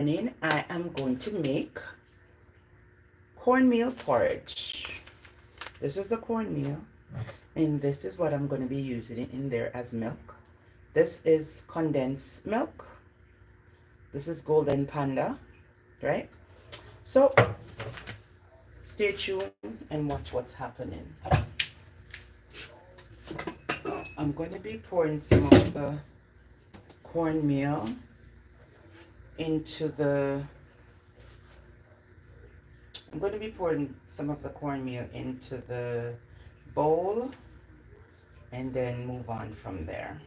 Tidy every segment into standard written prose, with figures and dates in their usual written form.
I am going to make cornmeal porridge. This is the cornmeal, and this is what I'm going to be using it in there as milk. This is condensed milk. This is golden panda, right? So stay tuned and watch what's happening. I'm going to be pouring some of the cornmeal into the I'm going to be pouring some of the cornmeal into the bowl and then move on from there.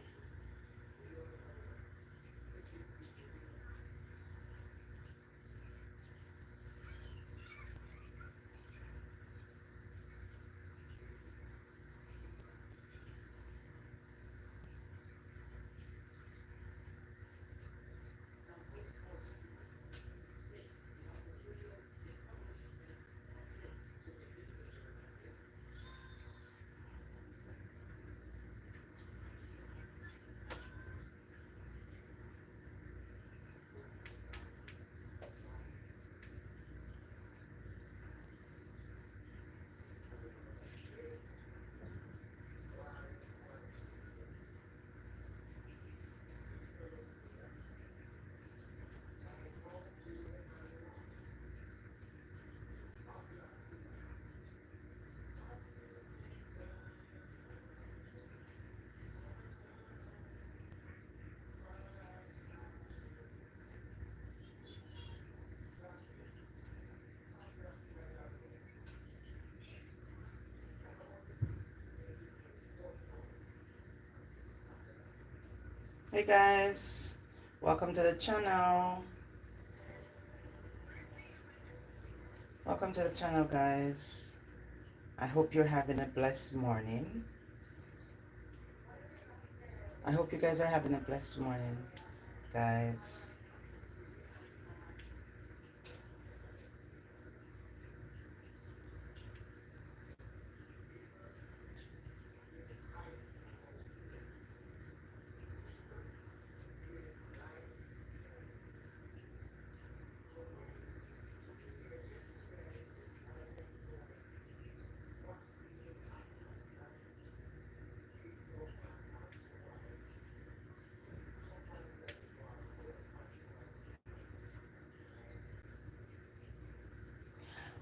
Hey guys, welcome to the channel. Welcome to the channel, guys. I hope you're having a blessed morning. I hope you guys are having a blessed morning, guys.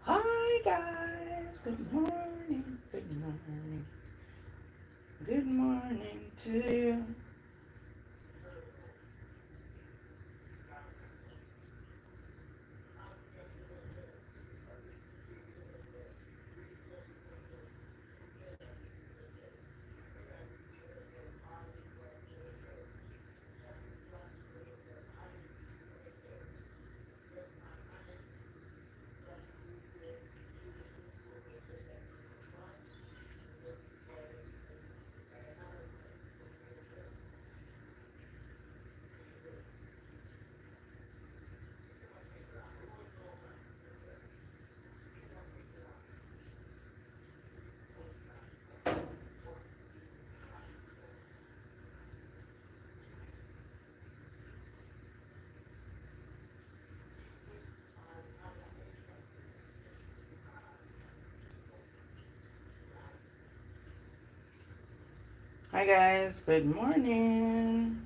Hi guys, good morning, good morning, good morning to you. Hi guys, good morning.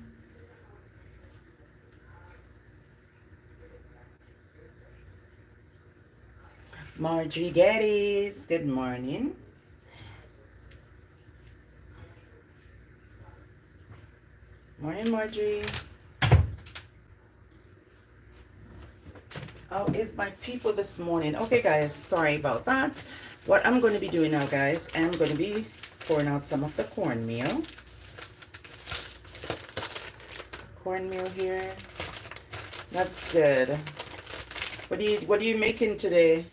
Marjorie Geddes, good morning. Morning, Marjorie. How is my people this morning? Okay, guys, sorry about that. What I'm going to be doing now, guys, I'm going to be pouring out some of the cornmeal. Cornmeal here. That's good. What are you making today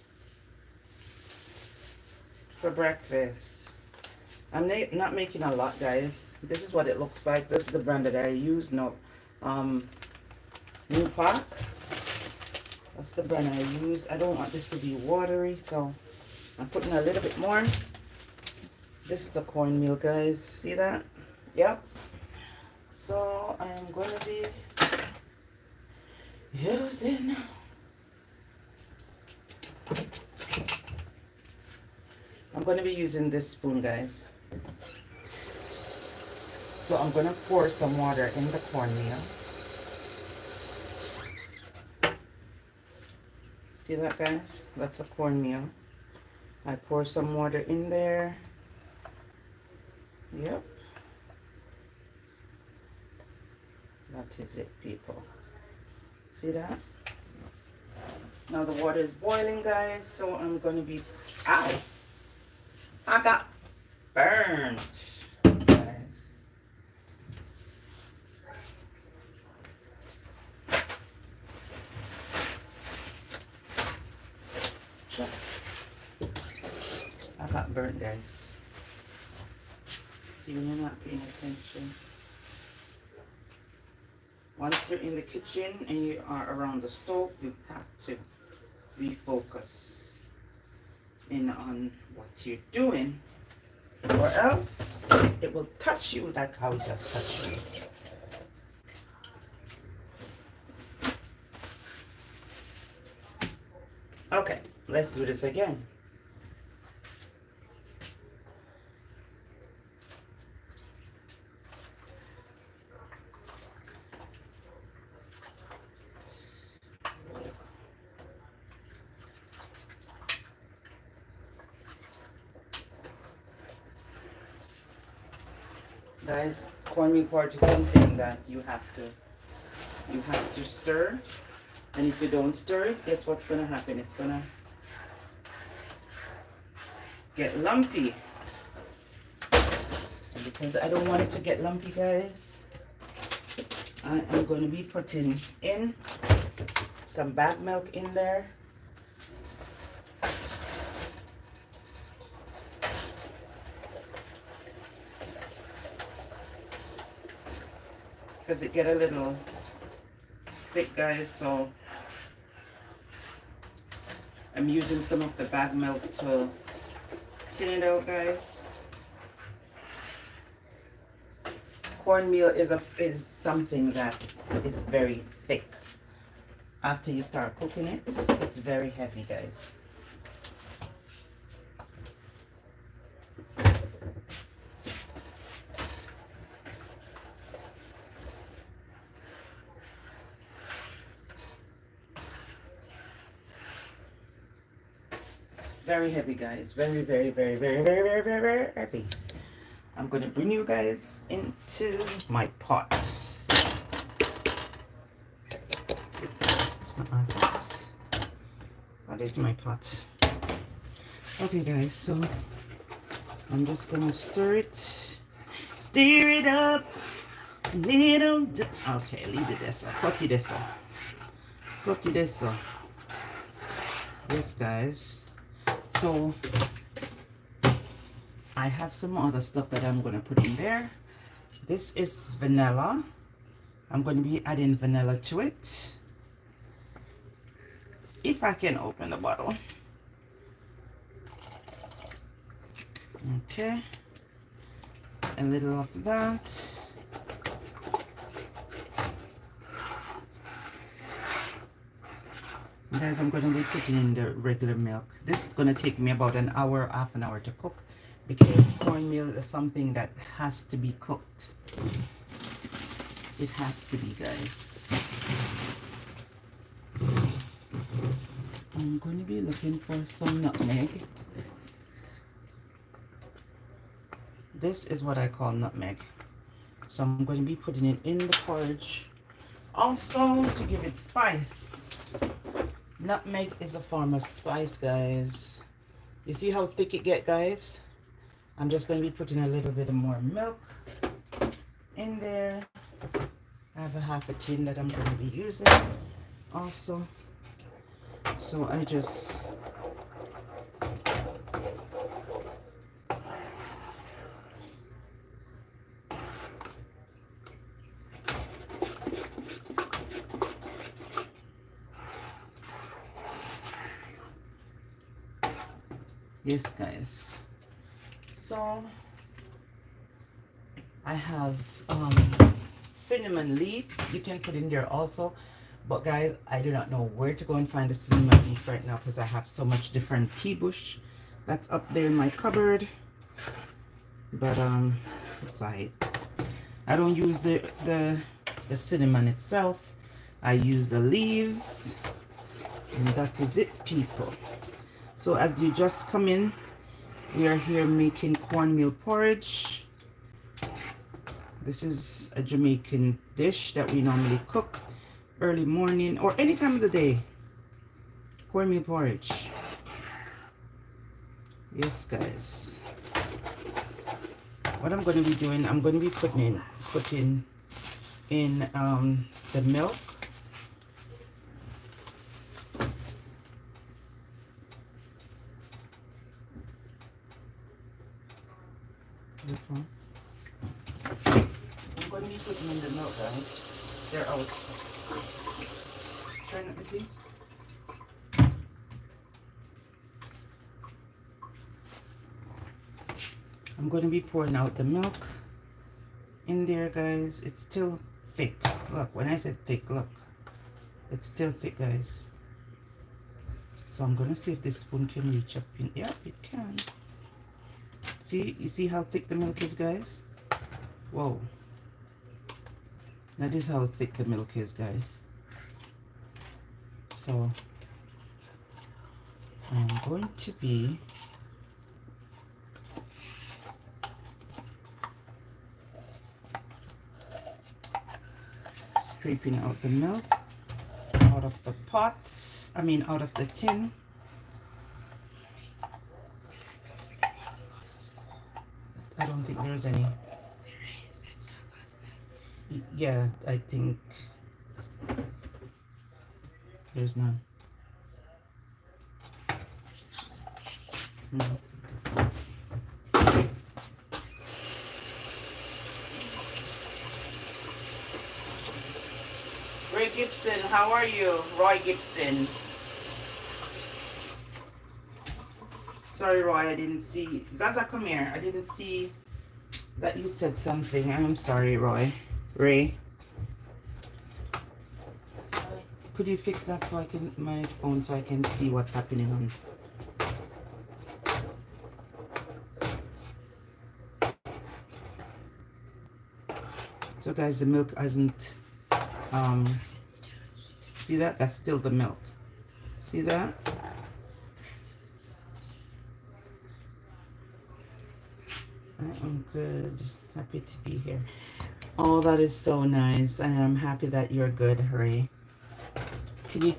for breakfast? I'm not making a lot, guys. This is what it looks like. This is the brand that I use. No, New Park. That's the brand I use. I don't want this to be watery, so I'm putting a little bit more. This is the cornmeal, guys. See that? Yep. So I am going to be using. I'm going to be using this spoon, guys. So I'm going to pour some water in the cornmeal. See that, guys? That's a cornmeal. I pour some water in there. Yep. That is it, people. See that? Now the water is boiling, guys, so I'm going to be... Ow! I got burned, guys. I got burnt, guys. See, when you're not paying attention. Once you're in the kitchen and you are around the stove, you have to refocus in on what you're doing, or else it will touch you like how it just touched me. Okay, let's do this again. Guys, cornmeal porridge is something that you have to stir, and if you don't stir it, guess what's gonna happen? It's gonna get lumpy. And because I don't want it to get lumpy, guys, I am going to be putting in some bag milk in there. Because it get a little thick, guys, so I'm using some of the bag milk to tin it out, guys. Cornmeal is something that is very thick. After you start cooking it, it's very heavy, guys. Very heavy, guys. Very, very, very, very, very, very, very, very heavy. I'm going to bring you guys into my pot. It's not my pot. That is my pot. Okay, guys, so I'm just going to stir it. Stir it up. Little. Okay, leave it there, sir. Cut it there, sir. Cut it there, sir. Yes, guys. So I have some other stuff that I'm going to put in there. This is vanilla. I'm going to be adding vanilla to it. If I can open the bottle. Okay. A little of that. Guys, I'm going to be putting in the regular milk. This is going to take me about an hour, half an hour to cook, because cornmeal is something that has to be cooked. It has to be, guys. I'm going to be looking for some nutmeg. This is what I call nutmeg. So I'm going to be putting it in the porridge. Also, to give it spice. Nutmeg is a form of spice, guys. You see how thick it get, guys? I'm just going to be putting a little bit more milk in there. I have a half a tin that I'm going to be using also. So I just yes, guys. So I have cinnamon leaf. You can put in there also, But guys, I do not know where to go and find the cinnamon leaf right now because I have so much different tea bush that's up there in my cupboard. But it's like I don't use the cinnamon itself. I use the leaves, and that is it, people. So as you just come in, we are here making cornmeal porridge. This is a Jamaican dish that we normally cook early morning or any time of the day. Cornmeal porridge. Yes, guys. What I'm going to be doing, I'm going to be putting in the milk. I'm going to be putting in the milk, guys. They're out. Try not to see. I'm going to be pouring out the milk in there, guys. It's still thick. Look, when I said thick, look. It's still thick, guys. So I'm going to see if this spoon can reach up in. Yeah, it can. See, you see how thick the milk is, guys? Whoa. That is how thick the milk is, guys. So I'm going to be scraping out the milk out of the pot, out of the tin. I don't think there's any. Yeah, I think there's none. No. Roy Gibson, how are you? Roy Gibson. Sorry, Roy, I didn't see. Zaza, come here. I didn't see that you said something. I'm sorry, Roy. Ray. Could you fix that so I can, my phone, so I can see what's happening on? So guys, the milk hasn't, see that? That's still the milk. See that? I am good. Happy to be here. Oh, that is so nice. And I'm happy that you're good, Ray. Can you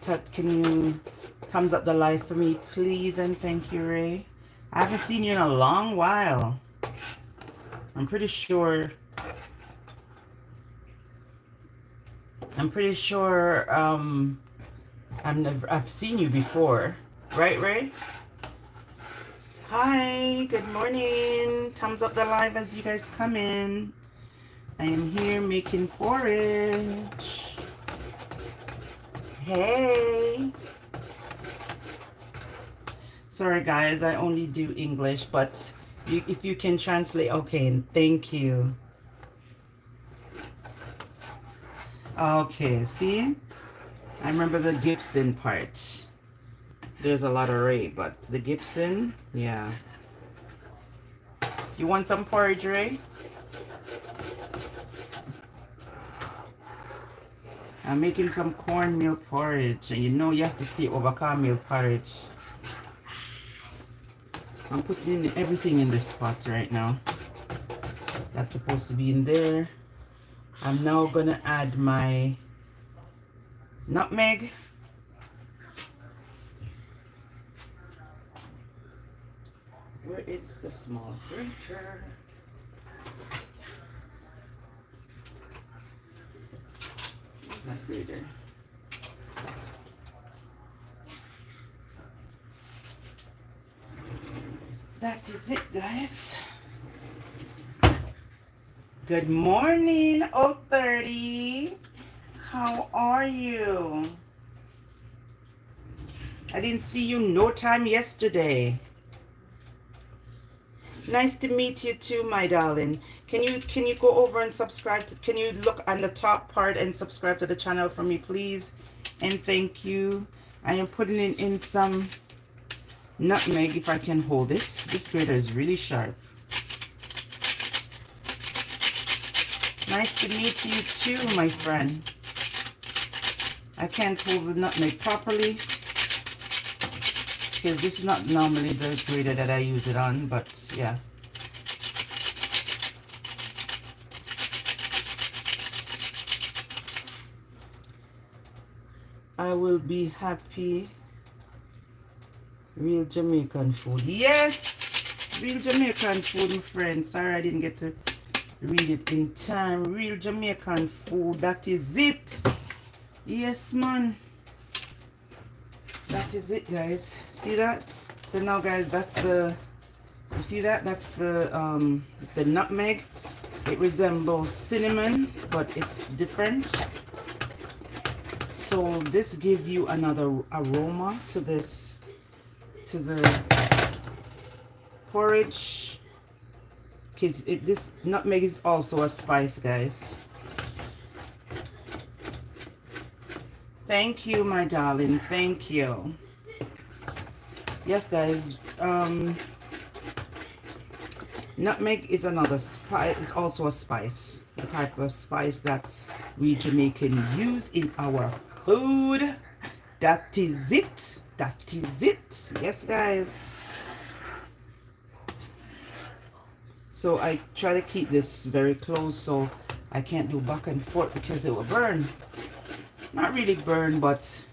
thumbs up the live for me, please? And thank you, Ray. I haven't seen you in a long while. I'm pretty sure I've seen you before. Right, Ray? Hi, good morning. Thumbs up the live as you guys come in. I am here making porridge. Hey. Sorry guys, I only do English, but if you can translate, okay, thank you. Okay, see? I remember the Gibson part. There's a lot of Ray, but the Gibson, yeah. You want some porridge, Ray? I'm making some cornmeal porridge, and you know you have to stay over cornmeal porridge. I'm putting everything in this pot right now. That's supposed to be in there. I'm now gonna add my nutmeg. Where is the small grater? My grater. That is it, guys. Good morning, 030. How are you? I didn't see you no time yesterday. Nice to meet you too, my darling. Can you go over and subscribe to, can you look on the top part and subscribe to the channel for me, please? And thank you. I am putting in some nutmeg if I can hold it. This grater is really sharp. Nice to meet you too, my friend. I can't hold the nutmeg properly because this is not normally the grater that I use it on, but yeah. I will be happy. Real Jamaican food. Yes! Real Jamaican food, my friend. Sorry I didn't get to read it in time. Real Jamaican food. That is it. Yes, man. That is it, guys. See that? So now, guys, that's the... You see that? That's the nutmeg. It resembles cinnamon, but it's different. So this gives you another aroma to this, to the porridge. Because this nutmeg is also a spice, guys. Thank you, my darling. Thank you. Yes, guys. Nutmeg is another spice. It's also a spice. A type of spice that we Jamaican use in our food. That is it. That is it. Yes, guys. So I try to keep this very close so I can't do back and forth because it will burn. Not really burn, but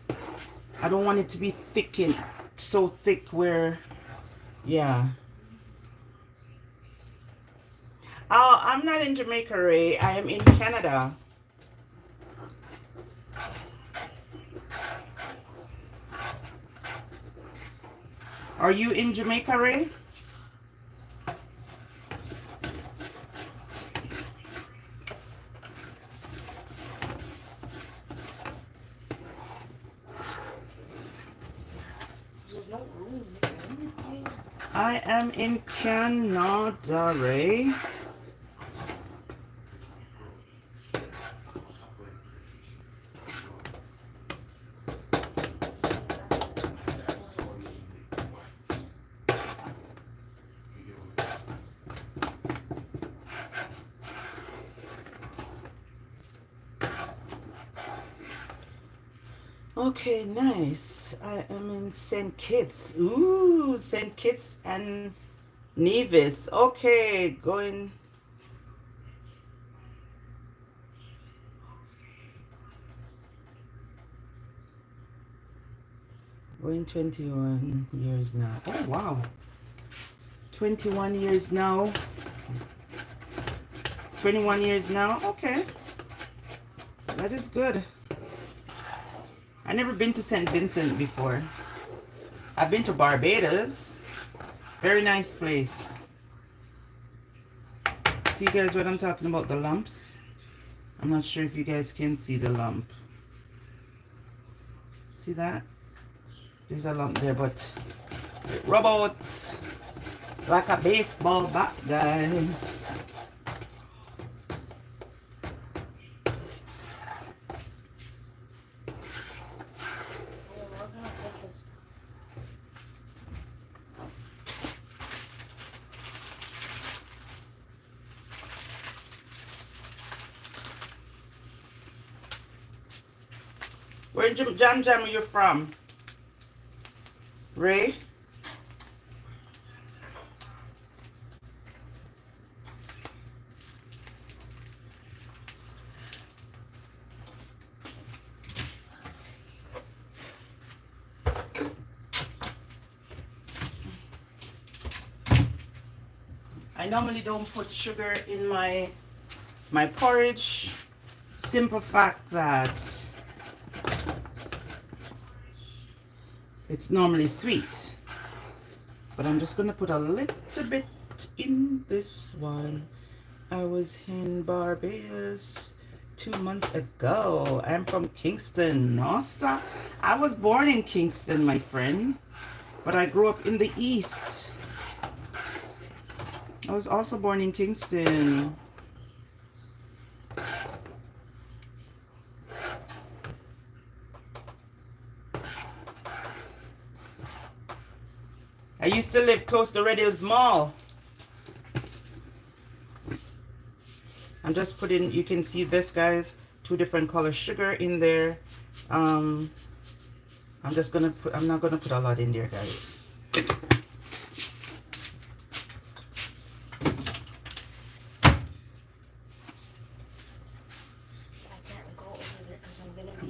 I don't want it to be thick and so thick where, yeah. Oh, I'm not in Jamaica, Ray. I am in Canada. Are you in Jamaica, Ray? I am in Canada, Ray. Okay, nice. I am in St. Kitts. Ooh, St. Kitts and Nevis. Okay, going. Going 21 years now. Oh, wow. 21 years now. 21 years now. Okay. That is good. I've never been to St. Vincent before. I've been to Barbados. Very nice place. See, guys, what I'm talking about, the lumps? I'm not sure if you guys can see the lump. See that? There's a lump there, but it rub out like a baseball bat, guys. Where in Jam Jam are you from? Ray? I normally don't put sugar in my porridge. Simple fact that it's normally sweet, but I'm just gonna put a little bit in this one. I was in Barbados 2 months ago. I'm from Kingston. Nossa. I was born in Kingston, my friend, but I grew up in the East. I was also born in Kingston. I used to live close to Red Hills Mall. I'm just putting, you can see this, guys, 2 different color sugar in there. I'm just gonna put, I'm not gonna put a lot in there, guys.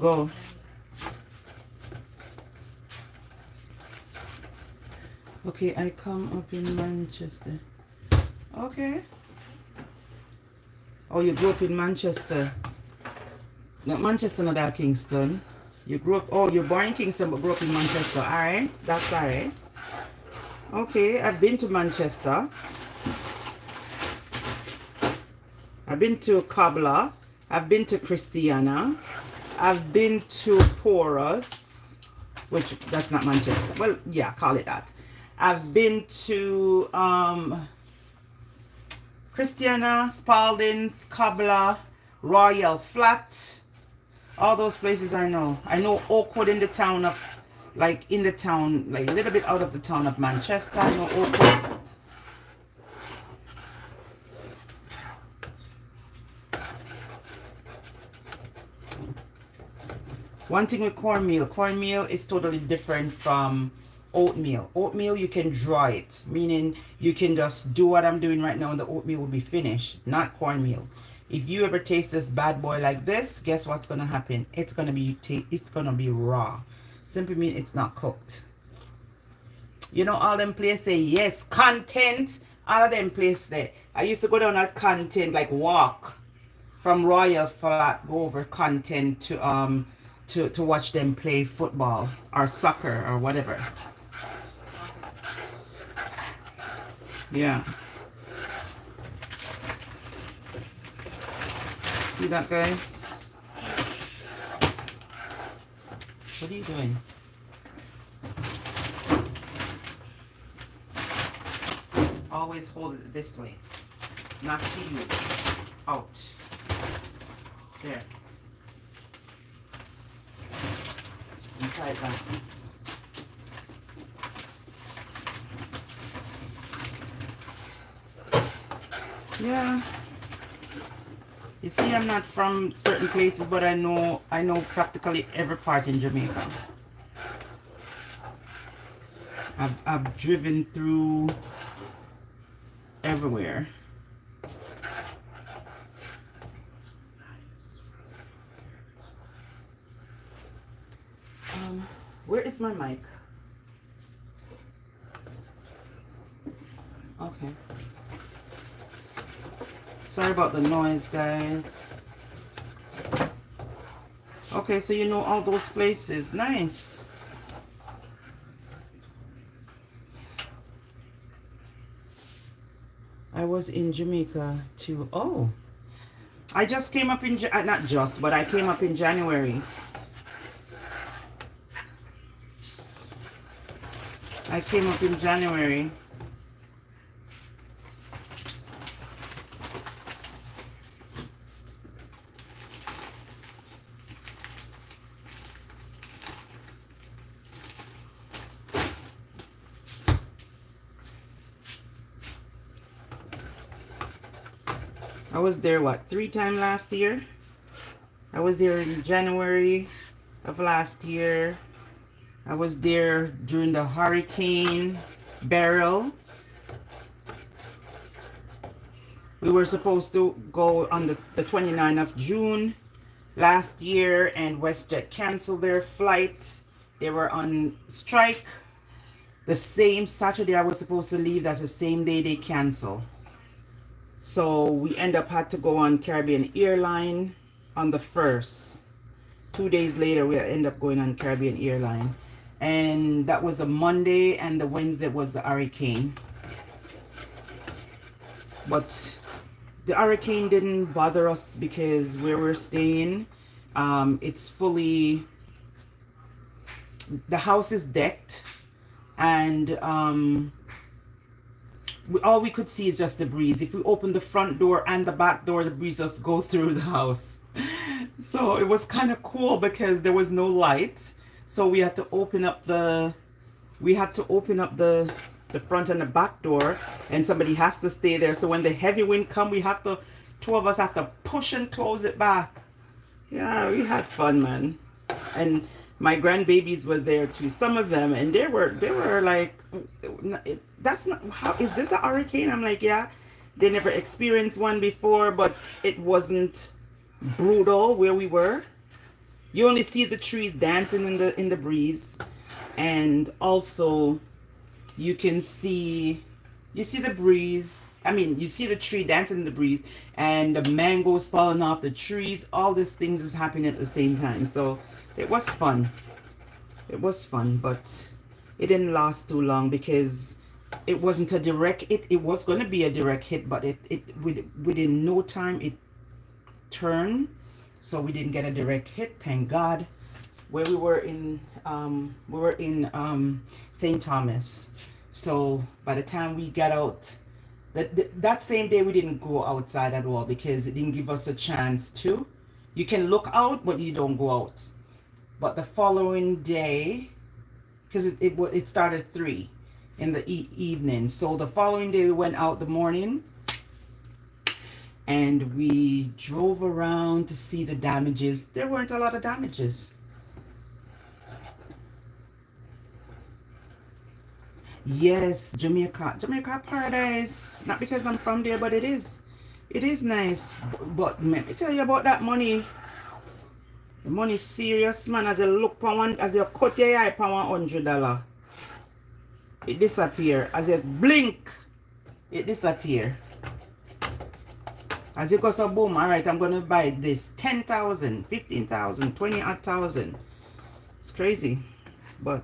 Go. Okay, I come up in Manchester. Okay. Oh, you grew up in Manchester. Not Manchester, not that Kingston. You grew up, oh, you're born in Kingston but grew up in Manchester. Alright, that's alright. Okay, I've been to Manchester. I've been to Cobbler. I've been to Christiana. I've been to Porus, which that's not Manchester. Well, yeah, call it that. I've been to Christiana, Spalding's, Cobbler, Royal Flat. All those places I know. I know Oakwood in the town of, like in the town, like a little bit out of the town of Manchester. I know Oakwood. One thing with cornmeal is totally different from oatmeal. Oatmeal, you can draw it, meaning you can just do what I'm doing right now and the oatmeal will be finished, not cornmeal. If you ever taste this bad boy like this, guess what's gonna happen? It's gonna be raw. Simply mean it's not cooked. You know, all them places say yes, content. All of them places there. I used to go down at content, like walk from Royal Flat, go over content to watch them play football or soccer or whatever. Yeah. See that, guys? What are you doing? Always hold it this way, not to you. Out. There. And try it back. Yeah. You see, I'm not from certain places, but I know practically every part in Jamaica. I've driven through everywhere. Where is my mic? Okay. Sorry about the noise, guys. Okay, so you know all those places. Nice. I was in Jamaica too. Oh, I just came up in, not just, but I came up in January. I came up in January. I was there, what, 3 times last year? I was there in January of last year. I was there during the Hurricane Beryl. We were supposed to go on the 29th of June last year, and WestJet canceled their flight. They were on strike. The same Saturday I was supposed to leave, that's the same day they cancel. So we end up had to go on Caribbean Airline on the 1st. 2 days later, we end up going on Caribbean Airline. And that was a Monday, and the Wednesday was the hurricane. But the hurricane didn't bother us because where we're staying, it's fully, the house is decked, and all we could see is just the breeze. If we open the front door and the back door, the breeze just go through the house. So it was kind of cool because there was no light. So we had to open up the the front and the back door, and somebody has to stay there. So when the heavy wind come, we have to, two of us have to push and close it back. Yeah, we had fun, man. And my grandbabies were there too, some of them, and they were like, that's not, how is this a hurricane? I'm like, yeah, they never experienced one before, but it wasn't brutal where we were. You only see the trees dancing in the breeze, and also you can see, you see the breeze, I mean, you see the tree dancing in the breeze, and the mangoes falling off the trees. All these things is happening at the same time. So it was fun. It was fun, but it didn't last too long because it wasn't a direct, it was going to be a direct hit, but within no time it turned. So we didn't get a direct hit, thank God. Where we were in St. Thomas. So by the time we got out, that same day we didn't go outside at all because it didn't give us a chance to. You can look out, but you don't go out. But the following day, because it started 3 in the evening, so the following day we went out the morning, and we drove around to see the damages. There weren't a lot of damages. Yes, Jamaica paradise. Not because I'm from there, but it is nice. But let me tell you about that money. The money serious, man. As you look for one, as you cut your eye for $100, it disappear. As you blink, it disappear. As you go, so boom, all right, I'm gonna buy this 10,000, 15,000, 20,000. It's crazy, but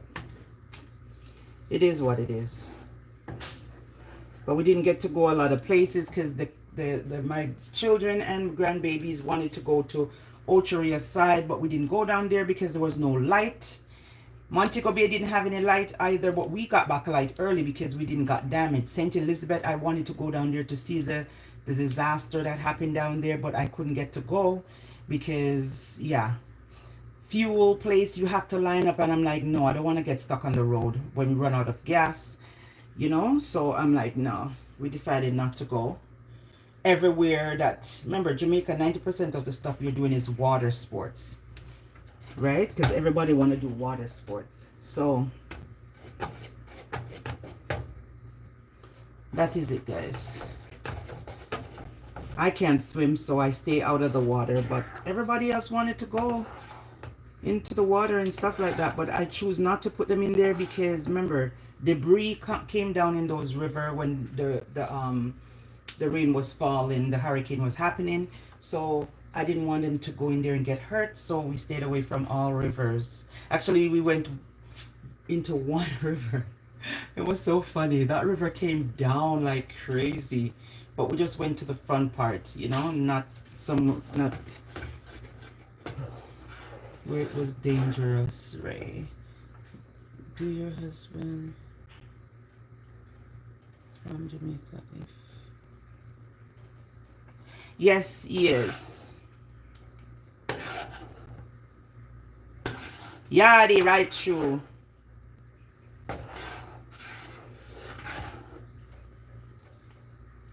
it is what it is. But we didn't get to go a lot of places because my children and grandbabies wanted to go to Ocheria side, but we didn't go down there because there was no light. Montego Bay didn't have any light either, but we got back light early because we didn't got damaged. St. Elizabeth, I wanted to go down there to see the disaster that happened down there, but I couldn't get to go because, yeah, fuel place, you have to line up, and I'm like, no, I don't want to get stuck on the road when we run out of gas, you know. So I'm like, no, we decided not to go everywhere. That, remember, Jamaica, 90% of the stuff you're doing is water sports, right? Because everybody want to do water sports. So that is it, guys. I can't swim, so I stay out of the water, but everybody else wanted to go into the water and stuff like that, but I choose not to put them in there because, remember, debris came down in those rivers when the rain was falling, the hurricane was happening. So I didn't want them to go in there and get hurt, so we stayed away from all rivers. Actually, we went into one river. It was so funny. That river came down like crazy, but we just went to the front part, you know, not where it was dangerous. Ray, do your husband from Jamaica? Yes, he is. Yeah, the right shoe.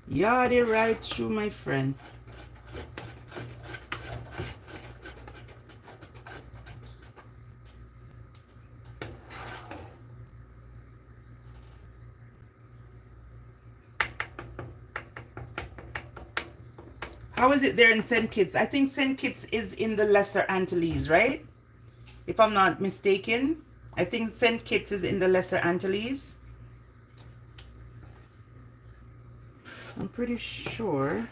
Yeah, the right shoe, my friend. How is it there in St. Kitts? I think St. Kitts is in the Lesser Antilles, right? If I'm not mistaken. I think St. Kitts is in the Lesser Antilles. I'm pretty sure.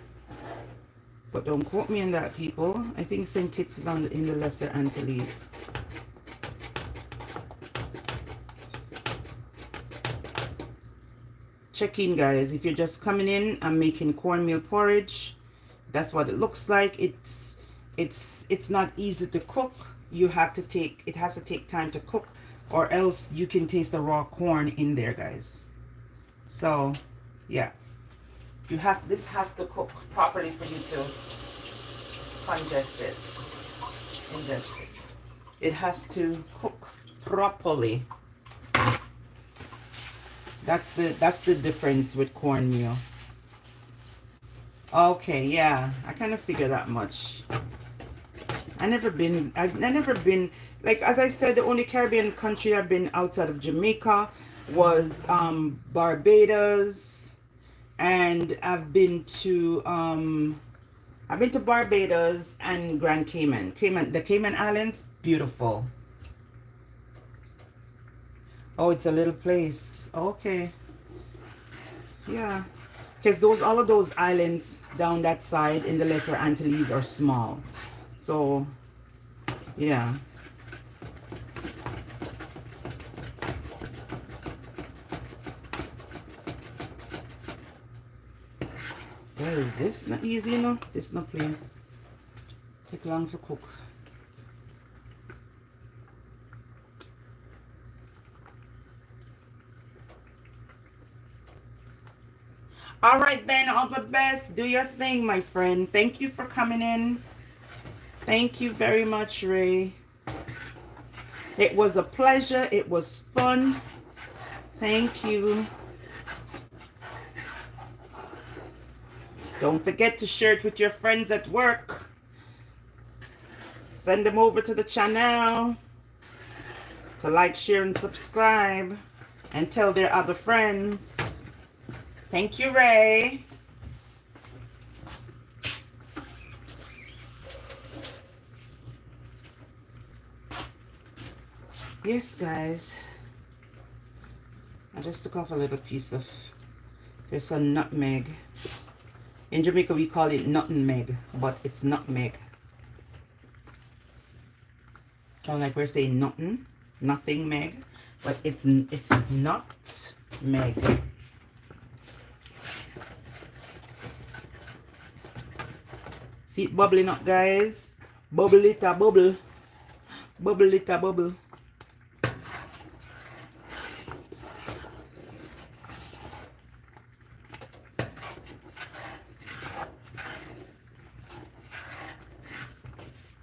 But don't quote me on that, people. I think St. Kitts is in the Lesser Antilles. Check in, guys. If you're just coming in, I'm making cornmeal porridge. That's what it looks like. It's not easy to cook. It has to take time to cook, or else you can taste the raw corn in there, guys. So yeah, this has to cook properly for you to ingest it. It has to cook properly. That's the difference with cornmeal. Okay, yeah, I kind of figure that much. I never been, like, as I said, the only Caribbean country I've been outside of Jamaica was Barbados, and I've been to Barbados and Grand Cayman. The Cayman Islands, beautiful. Oh, it's a little place. Okay. Yeah. Because all of those islands down that side in the Lesser Antilles are small. So, yeah. Guys, this not easy, you know? This not plain. Take long to cook. All right, then, all the best. Do your thing, my friend. Thank you for coming in. Thank you very much, Ray. It was a pleasure. It was fun. Thank you. Don't forget to share it with your friends at work. Send them over to the channel to like, share, and subscribe. And tell their other friends. Thank you, Ray. Yes, guys. I just took off a little piece of, there's a nutmeg. In Jamaica, we call it nutmeg, but it's nutmeg. Sound like we're saying nothing meg, but it's nutmeg. See it bubbling up, guys. Bubble it a bubble. Bubble it a bubble.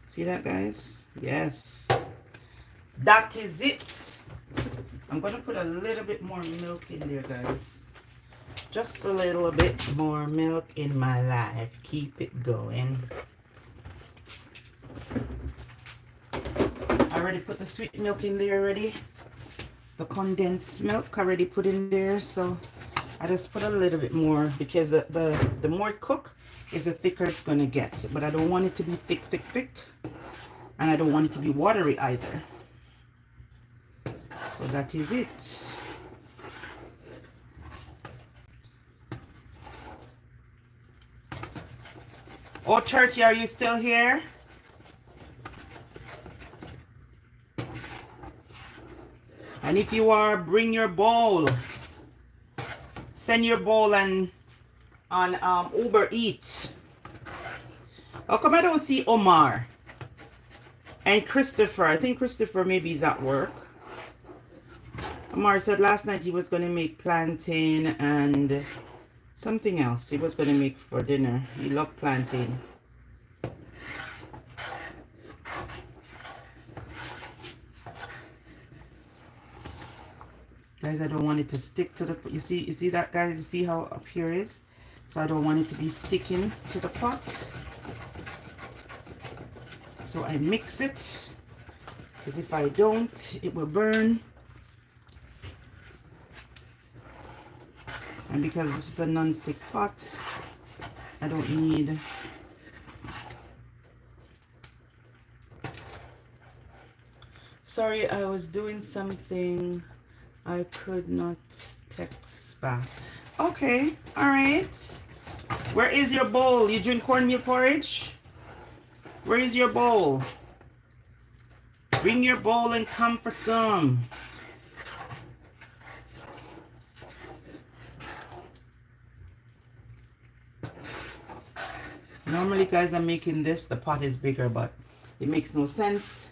See that, guys? Yes. That is it. I'm going to put a little bit more milk in there, guys. Just a little bit more milk in my life. Keep it going. I already put the sweet milk in there already. The condensed milk already put in there. So I just put a little bit more because the more it cook is the thicker it's going to get. But I don't want it to be thick. And I don't want it to be watery either. So that is it. Oh, 30, are you still here? And if you are, bring your bowl. Send your bowl on Uber Eat. How come I don't see Omar? And Christopher. I think Christopher maybe is at work. Omar said last night he was going to make plantain and something else he was going to make for dinner. He loved plantain. Guys, I don't want it to stick to the, you see that, guys? You see how up here is? So I don't want it to be sticking to the pot. So I mix it, because if I don't, it will burn. And because this is a non-stick pot, I don't need. Sorry, I was doing something. I could not text back. Okay, all right. Where is your bowl? You drink cornmeal porridge? Where is your bowl? Bring your bowl and come for some. Normally, guys, I'm making this. The pot is bigger, but it makes no sense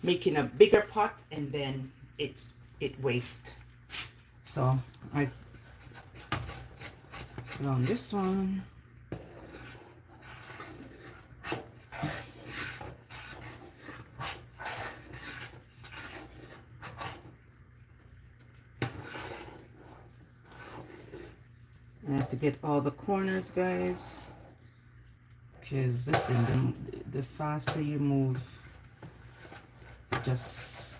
making a bigger pot and then it wastes. So I put on this one. I have to get all the corners, guys, because listen, the faster you move, just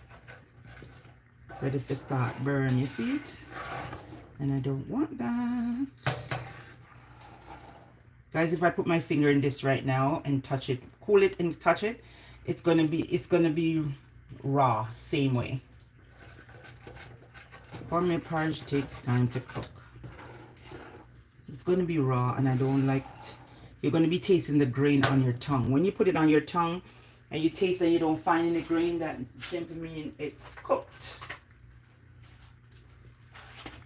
ready to start burn. You see it? And I don't want that. Guys, if I put my finger in this right now and touch it, cool it and touch it, it's gonna be raw, same way. Cornmeal porridge takes time to cook. It's gonna be raw, and I don't like you're gonna be tasting the grain on your tongue. When you put it on your tongue and you taste and you don't find any grain, that simply means it's cooked.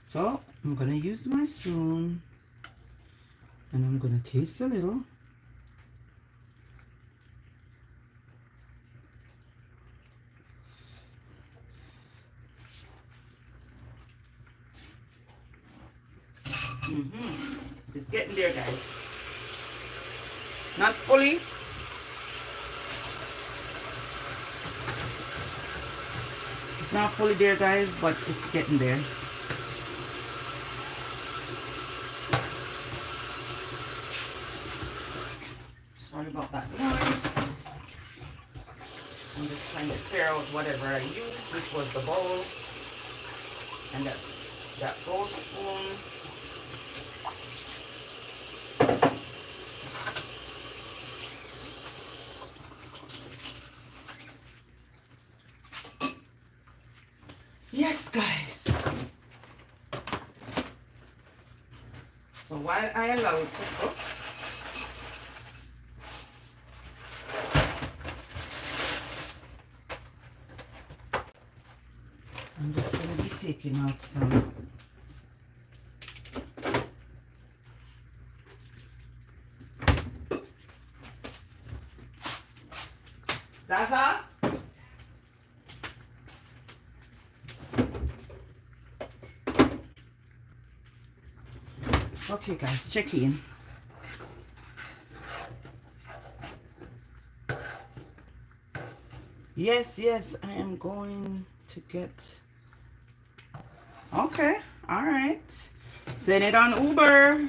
So I'm gonna use my spoon and I'm gonna taste a little. It's getting there, guys. Not fully. It's not fully there, guys, but it's getting there. Sorry about that noise. I'm just trying to clear out whatever I used, which was the bowl. And that's that bowl spoon. Yes, guys. So while I allow it to cook, I'm just going to be taking out some Zaza. Okay, guys, check in. Yes, I am going to get. Okay, all right. Send it on Uber.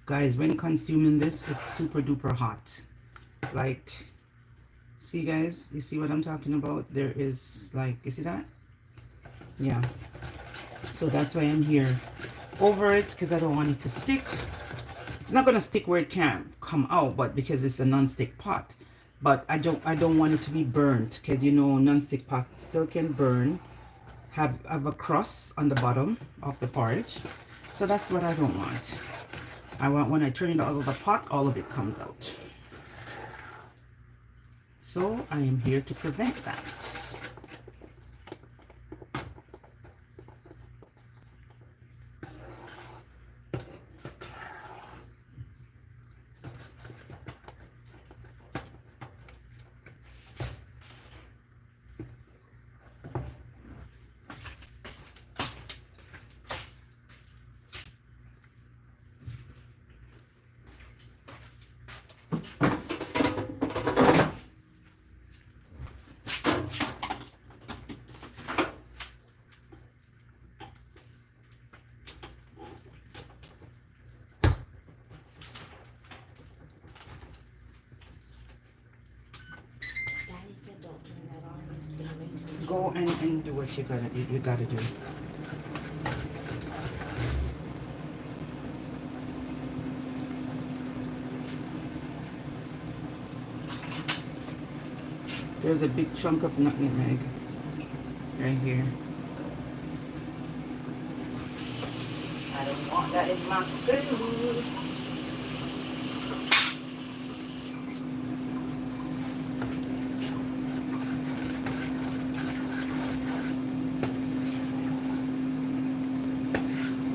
Guys, when consuming this, it's super duper hot. Like, see, guys, you see what I'm talking about? There is, like, you see that? Yeah. So that's why I'm here over it, because I don't want it to stick. It's not gonna stick where it can't come out, but because it's a non-stick pot. But I don't want it to be burnt, because you know non-stick pot still can burn, have a crust on the bottom of the porridge. So that's what I don't want. I want when I turn it out of the pot, all of it comes out. So I am here to prevent that. Go and do what you gotta do. There's a big chunk of nutmeg right here. I don't want that in my food.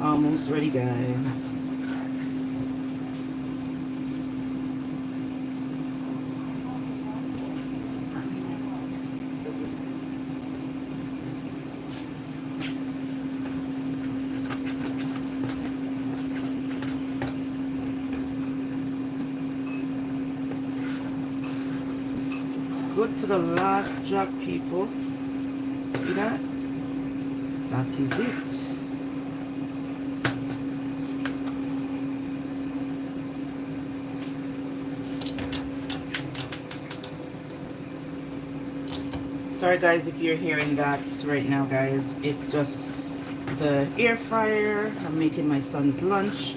Almost ready, guys. good to the last drop, people. See that? That is it. Sorry guys if you're hearing that right now, guys. It's just the air fryer. I'm making my son's lunch.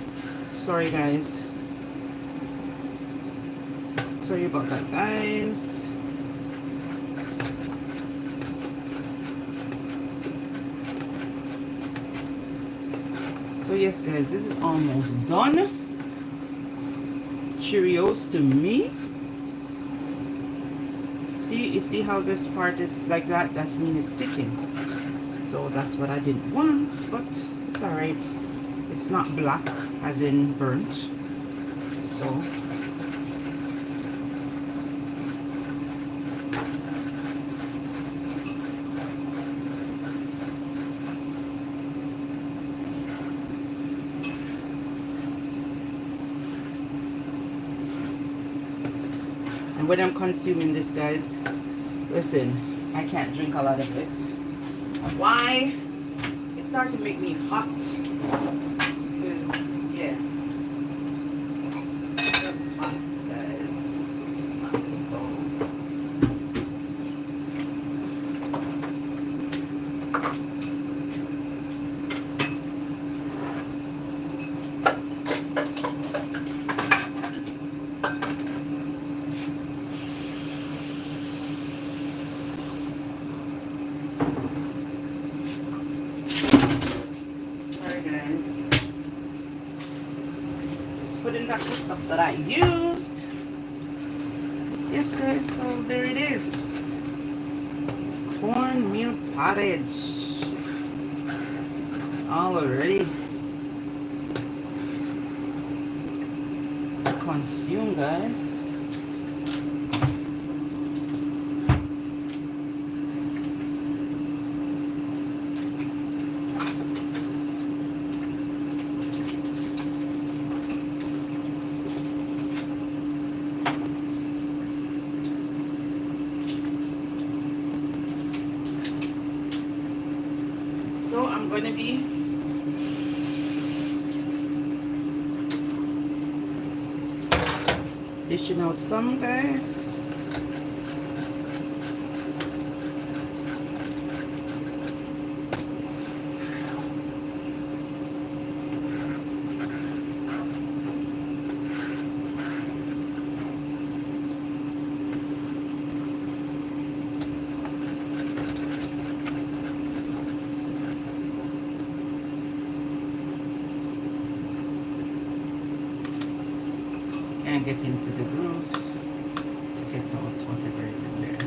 Sorry guys. Sorry about that, guys. So yes guys, this is almost done. Cheerios to me. See, you see how this part is like that? That's mean it's sticking. So that's what I didn't want, but it's alright. It's not black, as in burnt. So and when I'm consuming this, guys, listen, I can't drink a lot of it. Why? It started to make me hot. Because, yeah. Just hot, guys. It's not this bowl. Putting back the stuff that I used. Yes guys, so there it is. Cornmeal porridge. Already consume, guys. So I'm going to be dishing out some, guys. And get into the groove to get out whatever is in there.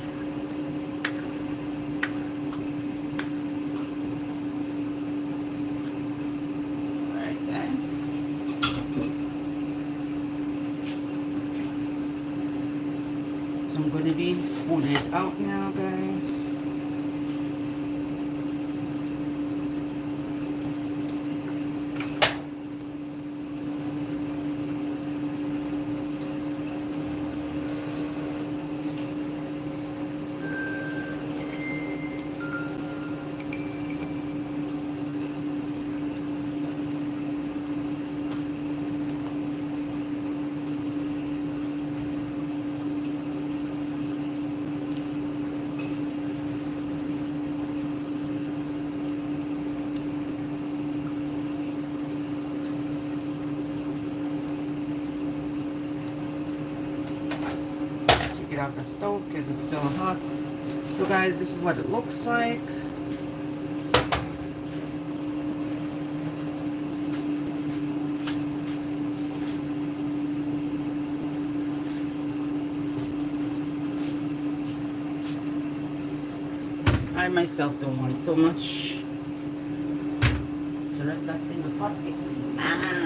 Alright guys. So I'm going to be spooning it out now, guys. Take it out the stove because it's still hot. So guys, this is what it looks like. I myself don't want so much. The rest that's in the pot, it's mine.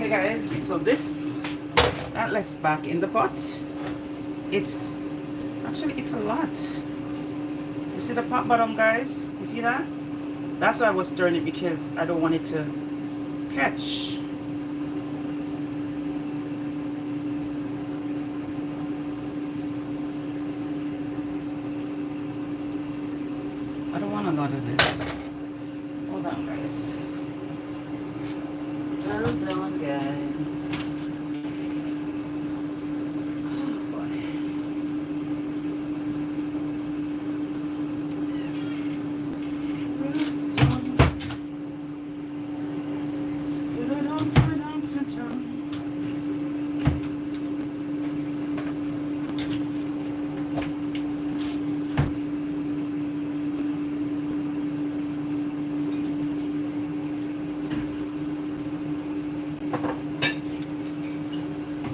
Okay guys, so this that left back in the pot, it's actually it's a lot. You see the pot bottom, guys? You see that? That's why I was stirring it, because I don't want it to catch. I don't want a lot of this. Hold on, guys. Hold on, guys.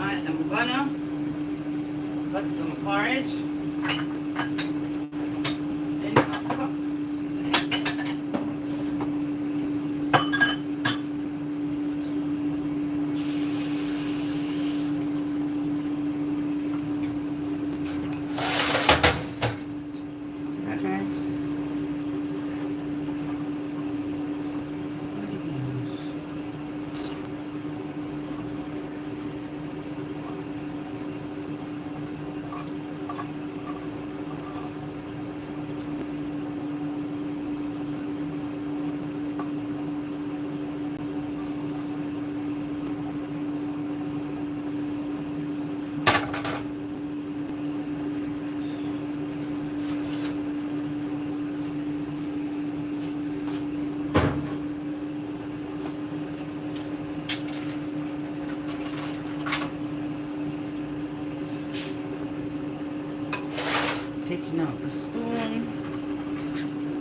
I am gonna put some porridge in a cup. See that, guys? It's not even loose. Taking out the spoon,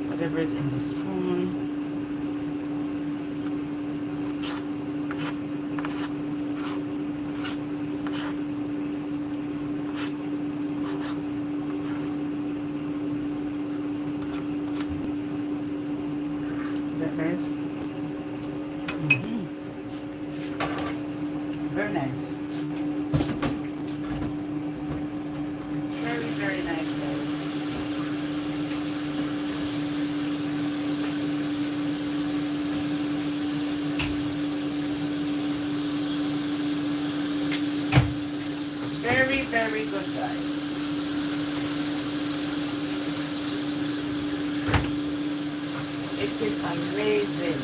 whatever is in the spoon. See that, guys? Very nice. Very, very nice, guys. Very, very good, guys. It is amazing.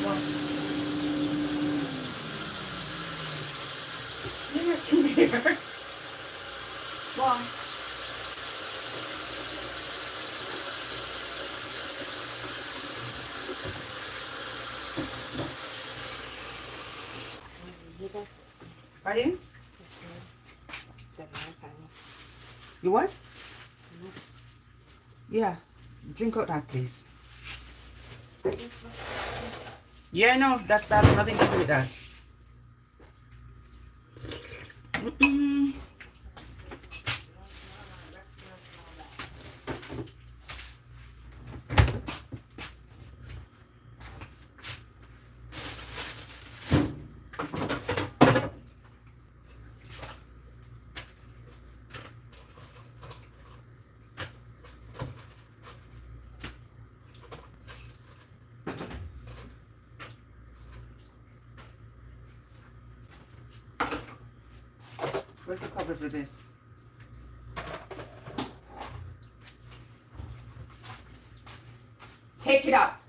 What? In here? Why? Pardon? You what? Yeah. Drink out that, please. Yeah, no, that's nothing to do with that. Where's the cover for this? Take it up.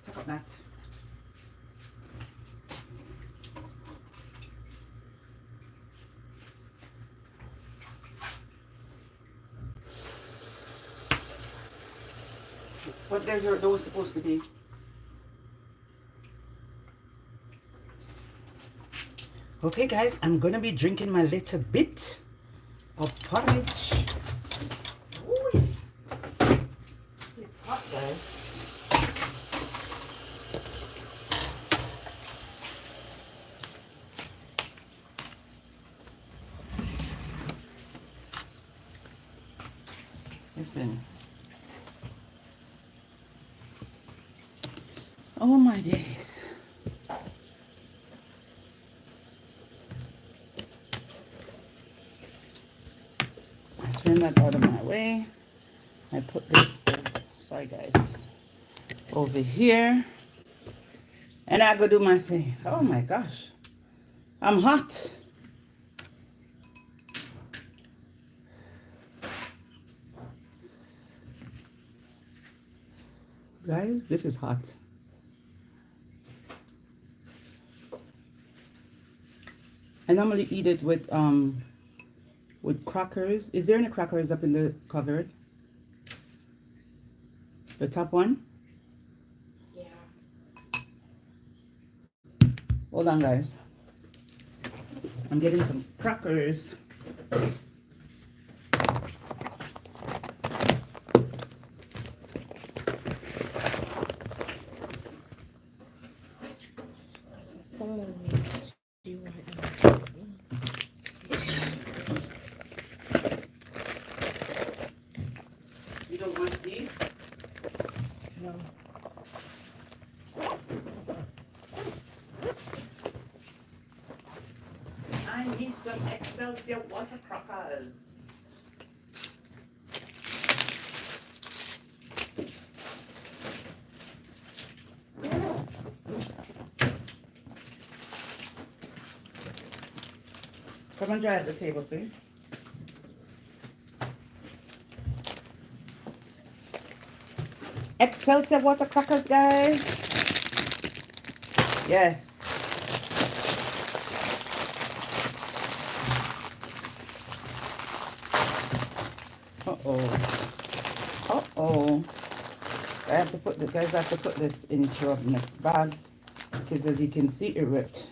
Take up that. What are those supposed to be? Okay guys, I'm gonna be drinking my little bit of porridge. Ooh, it's hot guys. Listen. Oh my days. I turn that out of my way. I put this, sorry guys, over here. And I go do my thing. Oh my gosh. I'm hot. Guys, this is hot. I normally eat it with crackers. Is there any crackers up in the cupboard? The top one? Yeah. Hold on guys. I'm getting some crackers. Someone needs you right now. You don't want these? No. I need some Excelsior water crackers. Come and dry at the table, please. Excelsior water crackers, guys. Yes. Uh-oh. Uh-oh. I have to put the guys have to put this into a next bag because as you can see it ripped.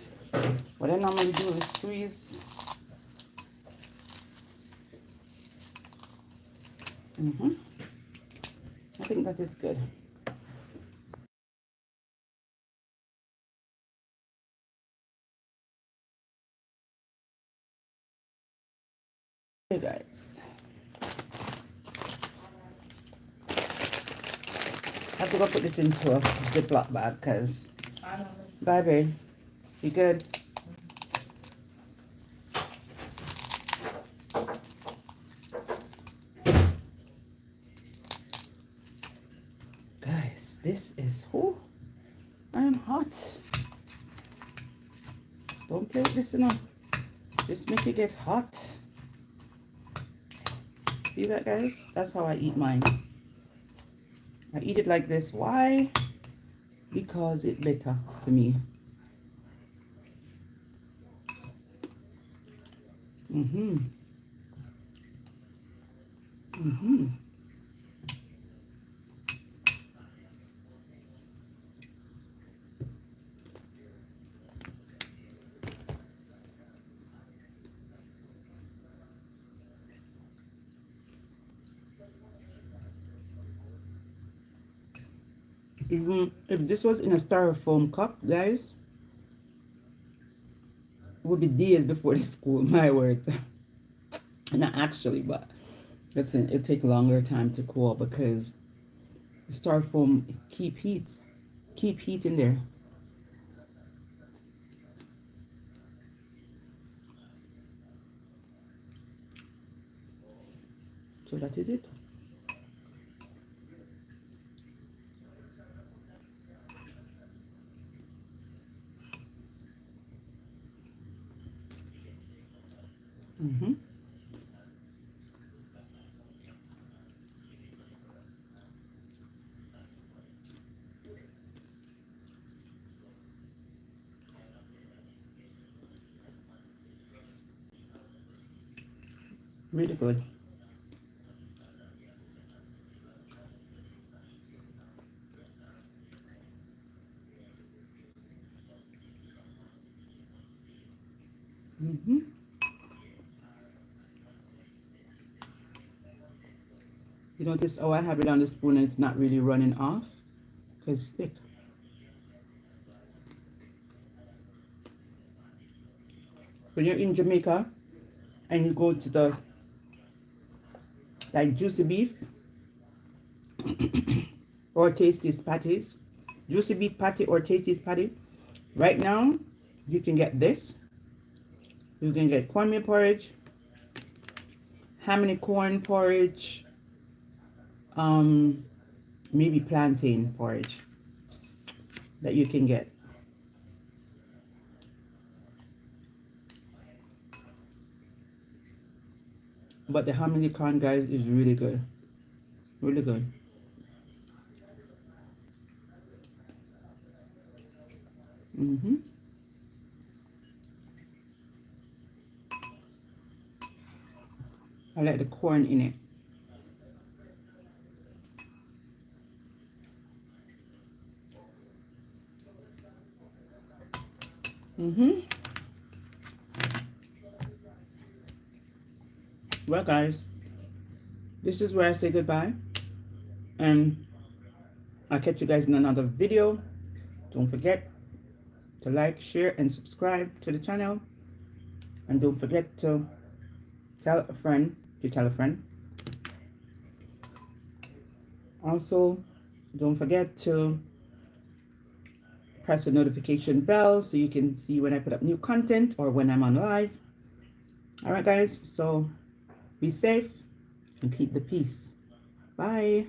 What I normally do is squeeze. I think that is good. Hey guys. I have to go put this into a Ziploc bag because bye babe. You good? Guys, this is I'm hot. Don't play with this enough. This make it get hot. See that guys? That's how I eat mine. I eat it like this. Why? Because it's better for me. Mm-hmm. Mm-hmm. Even if this was in a styrofoam cup, guys, it would be days before the school, my words. Not actually, but listen, it take longer time to cool because the styrofoam keep heat in there. So that is it. Mm-hmm. Really good. Mm-hmm. You notice, oh, I have it on the spoon and it's not really running off because it's thick. When you're in Jamaica and you go to the like juicy beef or Tasty's patties, juicy beef patty or Tasty's patty, right now you can get this. You can get cornmeal porridge, ham and corn porridge, maybe plantain porridge that you can get. But the ham and corn, guys, is really good. Really good. Mm-hmm. I like the corn in it. Mm-hmm. Well, guys, this is where I say goodbye. And I'll catch you guys in another video. Don't forget to like, share, and subscribe to the channel. And don't forget to tell a friend to tell a friend. Also, don't forget to press the notification bell so you can see when I put up new content or when I'm on live. All right, guys, so be safe and keep the peace. Bye.